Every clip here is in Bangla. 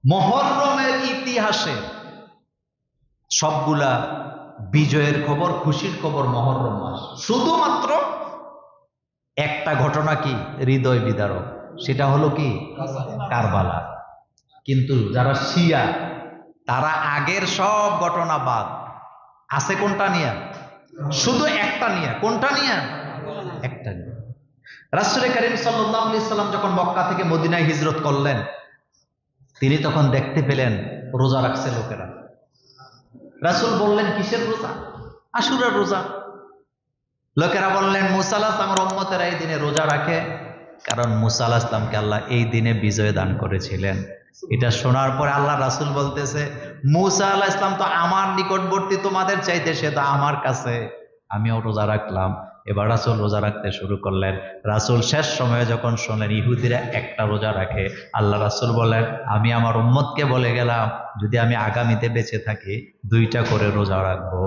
মুহররমের ইতিহাসে সবগুলা বিজয়ের খবর, খুশির খবর মুহররম মাস। শুধুমাত্র একটা ঘটনা কি হৃদয় বিদারক, সেটা হলো কি কারবালা। কিন্তু যারা শিয়া তারা আগের সব ঘটনা বাদ আছে কোনটা নিয়ে? শুধু একটা নিয়ে। কোনটা নিয়ে? একটা নিয়ে। রাসূল করিম সাল্লাল্লাহু আলাইহি সাল্লাম যখন মক্কা থেকে মদিনায় হিজরত করলেন, তিনি তখন দেখতে পেলেন রোজা রাখছে লোকেরা। রাসূল বললেন, কিসের রোজা? আশুরার রোজা। লোকেরা বললেন, মুসা আলাইহিস সালামের উম্মতেরা এই দিনে রোজা রাখে, কারণ মুসা আলাইহিস সালামকে আল্লাহ এই দিনে বিজয় দান করেছিলেন। এটা শোনার পরে আল্লাহ রাসূল বলতেছে, মুসা আলাইহিস সালাম তো আমার নিকটবর্তী, তোমাদের চাইতে সে তো আমার কাছে, আমিও রোজা রাখলাম। এবার রাসূল রোজা রাখতে শুরু করলেন। রাসূল শেষ সময়ে যখন শুনলেন ইহুদিরা একটা রোজা রাখে, আল্লাহ রাসূল বললেন, আমি আমার উম্মতকে বলে গেলাম, যদি আমি আগামীতে বেঁচে থাকি 2টা করে রোজা রাখবো।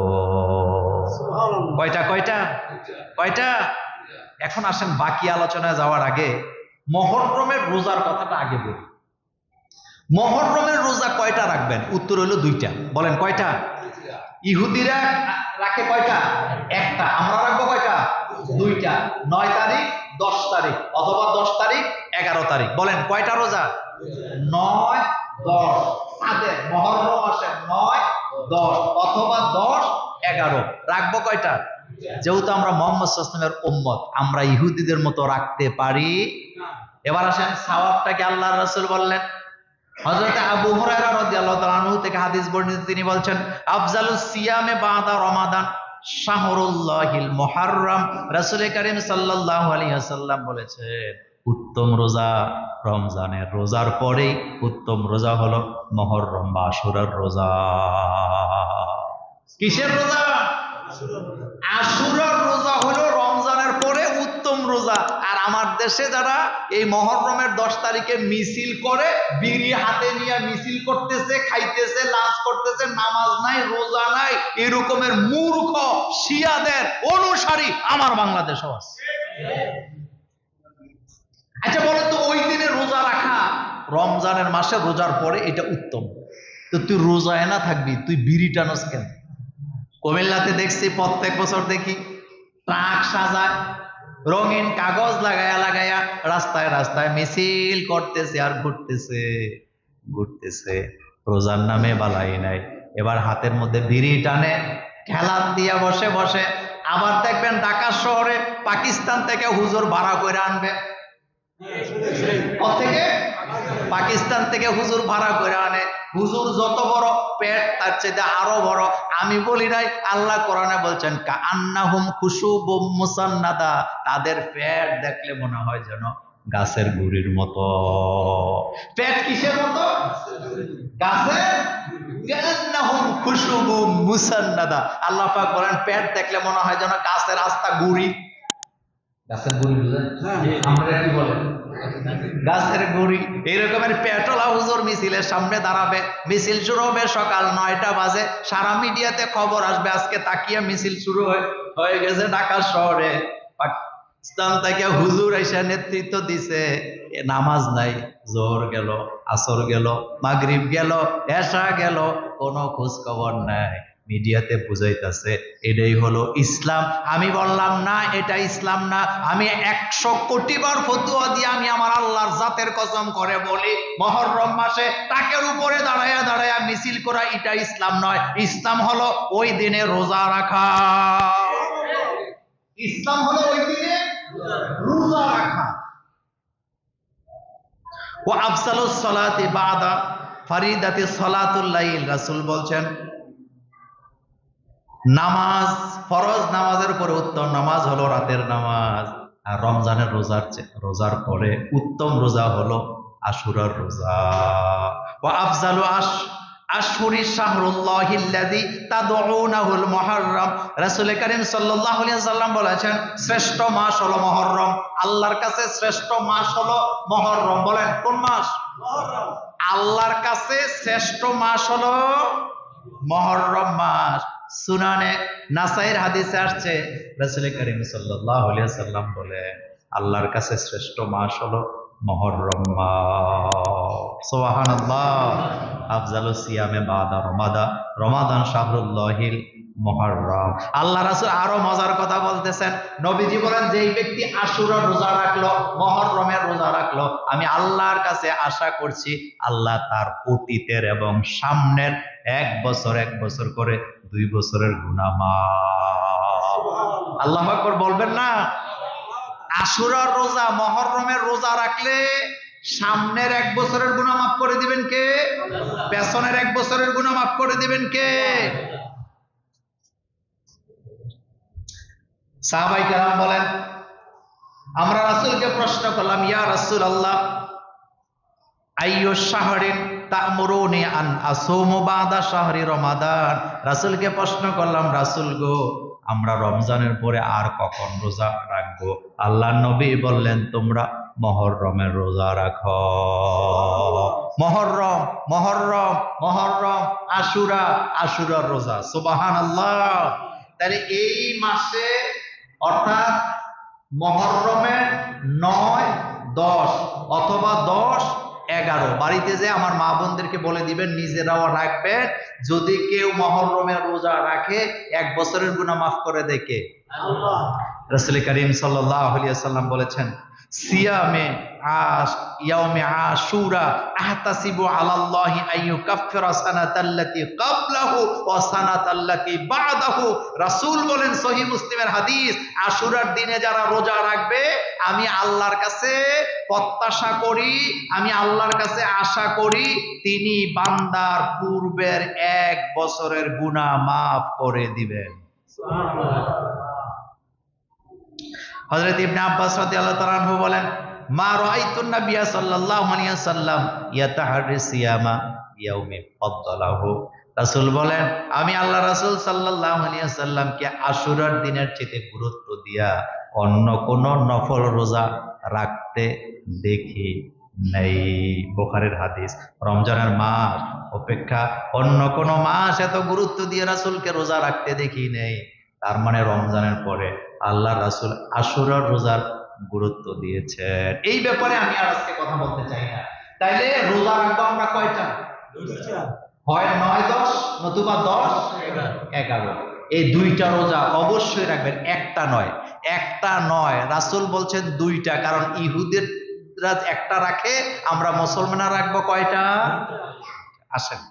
কয়টা কয়টা কয়টা? এখন আসেন বাকি আলোচনায় যাওয়ার আগে মুহররমের রোজার কথাটা আগে বলি। মুহররমের রোজা কয়টা রাখবেন? উত্তর হলো 2টা। বলেন কয়টা? ইহুদিরা রাখে কয়টা? একটা। আমরা রাখবো কয়টা? 2টা। 9 তারিখ 10 তারিখ, অথবা 10 তারিখ 11 তারিখ। বলেন কয়টা রোজা? 9 10। সাদের মুহররম মাসে 9 10 অথবা 10 11 রাখবো কয়টা? যেহেতু আমরা মুহাম্মদ সাল্লাল্লাহু আলাইহি ওয়াসাল্লামের উম্মত, আমরা ইহুদিদের মতো রাখতে পারি না। এবার আসেন সওয়াবটাকে আল্লাহর রাসূল বললেন। হযরত আবু হুরায়রা রাদিয়াল্লাহু তাআলা আনহু থেকে হাদিস বর্ণিত, তিনি বলছেন, আফজালুস সিয়ামে বাদা রমাদান শাহরুল্লাহিল মুহাররম। রাসূল করিম সাল্লাল্লাহু আলাইহি ওয়াসাল্লাম বলেছেন, উত্তম রোজা রমজানের রোজার পরেই উত্তম রোজা হলো মুহররম বা আশুরার রোজা। কিসের রোজা? আশুরার রোজা হলো রমজানের পরে উত্তম রোজা। আর আমার দেশে যারা এই মুহররমের 10 তারিখে মিছিল করে, বিড়ি হাতে নিয়ে মিছিল করতেছে, খাইতেছে, লাঞ্চ করতেছে, নামাজ নাই, রোজা নাই, এরকমের মূর্খ শিয়াদের অনুসারী আমার বাংলাদেশেও আছে। আচ্ছা বলো তো, ওই দিনে রোজা রাখা রমজানের মাসে রোজার পরে এটা উত্তম, তো তুই রোজায় না থাকবি, তুই বিড়ি টানস কেন? কুমিল্লাতে দেখছি, প্রত্যেক বছর দেখি ট্রাক সাজায়, রঙিন কাগজ লাগায়া লাগায়া রাস্তায় রাস্তায় মিছিল করতেছে আর ঘুরতেছে। রোজার নামে বালাই নাই। এবার হাতের মধ্যে বিড়ি টানে, ঠেলান দিয়া বসে বসে। আবার দেখবেন ঢাকা শহরে পাকিস্তান থেকে হুজুর ভাড়া করে আনবে। থেকে পাকিস্তান থেকে হুজুর ভাড়া করে আনে। হুজুর যত বড় পেট, তার চাইতে আরো বড়। আমি বলি নাই, আল্লাহ কোরআনে বলছেন, কাআন্নাহুম খুশুবুম মুসান্নাদা, তাদের পেট দেখলে মনে হয় যেন গাছের গুড়ির মতো। পেট কিসের মতো? গাছের। কাআন্নাহুম খুশুবুম মুসান্নাদা, আল্লাহ পাক বলেন পেট দেখলে মনে হয় যেন গাছের আস্তা গুড়ি। গাছের গুড়ি বুঝেন? আমরা কি বলেন? গাছের গুড়ি। এইরকমের পেটলা হুজুর মিছিলের সামনে দাঁড়াবে। মিছিল শুরু হবে সকাল 9টা বাজে। সারা মিডিয়াতে খবর আসবে, আজকে তাকিয়া মিছিল শুরু হয়ে গেছে ঢাকা শহরে। পাকিস্তান থেকে হুজুর এসে নেতৃত্ব দিছে। নামাজ নাই, জোহর গেল, আসর গেল, মাগরিব গেল, এশা গেল, কোনো খোঁজ খবর নাই। মিডিয়াতে বুঝাইতেছে এটাই হলো ইসলাম। আমি বললাম না, এটা ইসলাম না। আমি 100 কোটি বার ফতোয়া দিয়ে আমি আমার আল্লাহর জাতের কসম করে বলি, মুহররম মাসে টাকের উপরে দাঁড়ায়া দাঁড়ায়া মিছিল করা এটা ইসলাম নয়। ইসলাম হলো ওই দিনে রোজা রাখা। ইসলাম হলো ওই দিনে রোজা রাখা। ও আফসালুস সালাতি বাদা ফারিদাতি সালাতুল লাইল। রাসূল বলছেন, নামাজ, ফরজ নামাজের পরে উত্তম নামাজ হলো রাতের নামাজ। আর রমজানের রোজার পরে উত্তম রোজা হলো আশুরার রোজা। ওয়া আফজালু আশহুরি শাহরুল্লাহিল্লাযী তাদউনাহুল মুহররম। রাসূল করিম সাল্লাল্লাহু আলাইহি ওয়াসাল্লাম বলেছেন, শ্রেষ্ঠ মাস হলো মুহররম। আল্লাহর কাছে শ্রেষ্ঠ মাস হলো মুহররম। বলেন কোন মাস? মুহররম। আল্লাহর কাছে শ্রেষ্ঠ মাস হলো মুহররম মাস। সুনানে নাসাইর হাদিসে আসছে, রাসূল করিম সাল্লাল্লাহু আলাইহি ওয়াসাল্লাম বলেন, আল্লাহর কাছে শ্রেষ্ঠ মাস হলো মুহররম মাস। সুবহানাল্লাহ। আফজালুস সিয়ামে বাদা রমাদান শাহরুল্লাহিল মুহররম। আল্লাহ রাসূল আরো মজার কথা বলতেছেন। নবীজি বলেন, যেই ব্যক্তি আশুরার রোজা রাখলো, মুহররমের রোজা রাখলো, আমি আল্লাহর কাছে আশা করছি আল্লাহ তার অতীতের এবং সামনের এক বছর করে 2 বছরের গুনাহ মাফ। আল্লাহু আকবার বলবেন না? আশুরার রোজা, মুহররমের রোজা রাখলে সামনের 1 বছরের গুনাহ মাফ করে দিবেন কে? পেছনের 1 বছরের গুনাহ মাফ করে দিবেন কে? সাহাবায়ে কেরাম বলেন, আমরা রাসূলকে প্রশ্ন করলাম, ইয়া রাসূলুল্লাহ, আইয়ু শাহরিন তা'মুরুনি আন আসুমু বাদা শাহরি রমাদান। রাসূলকে প্রশ্ন করলাম, রাসূল গো, আমরা রমজানের পরে আর কখন রোজা রাখবো? আল্লাহর নবী বললেন, তোমরা মুহররমের রোজা রাখো। মুহররম মুহররম মুহররম, আশুরা আশুরার রোজা। সুবহানাল্লাহ। তাহলে এই মাসে অর্থাৎ মুহররমের 9, 10 অথবা 10, 11 বাড়িতে যে আমার মা বোনদেরকে বলে দিবেন, নিজেরাও রাখবেন। যদি কেউ মুহররমের রোজা রাখে 1 বছরের গুনাহ মাফ করে দেয় কে? আল্লাহ। রাসূল করিম সাল্লাল্লাহু আলাইহি ওয়াসাল্লাম বলেছেন, সিয়ামে ইয়াউমে আশুরা আহতাসিবু আলাল্লাহি আইয়ুকাফফিরা সানাতাল্লাতী ক্বাবলাহু ওয়া সানাতাল্লাতী বা'দাহু। রাসূল বলেন, সহিহ মুসলিমের হাদিস, আশুরার দিনে যারা রোজা রাখবে, আমি আল্লাহর কাছে প্রত্যাশা করি, আমি আল্লাহর কাছে আশা করি, তিনি বান্দার পূর্বের 1 বছরের গুনাহ মাফ করে দিবেন। সুবহানাল্লাহ। হযরত ইবনে আব্বাস রাদিয়াল্লাহু তাআলা আনহু বলেন, মা রাআইতুন নাবিয়্যা সাল্লাল্লাহু আলাইহি ওয়াসাল্লাম ইয়াতাহাররি সিয়ামা ইয়াউমি ফাদ্দালাহু। রাসূল বলেন, আমি আল্লাহ রাসূল সাল্লাল্লাহু আলাইহি ওয়াসাল্লামকে আশুরার দিনের চেয়ে গুরুত্ব দিয়া অন্য কোন নফল রোজা রাখতে দেখি নাই। বুখারীর হাদিস। রমজানের মাস অপেক্ষা অন্য কোন মাস এত গুরুত্ব দিয়ে রাসূলকে রোজা রাখতে দেখি নাই। তার মানে রমজানের পরে আল্লাহ রাসূল আশুরার রোজার গুরুত্ব দিয়েছেন। এই ব্যাপারে আমি আর আজকে কথা বলতে চাই না। তাইলে রোজা রাখবো আমরা কয়টা? 2টা। হয় 9, 10 নতুবা 10, 11। এই 2টা রোজা অবশ্যই রাখবেন, একটা নয়। রাসূল বলছেন 2টা, কারণ ইহুদিরা একটা রাখে, আমরা মুসলমানরা রাখবো কয়টা? আসেন।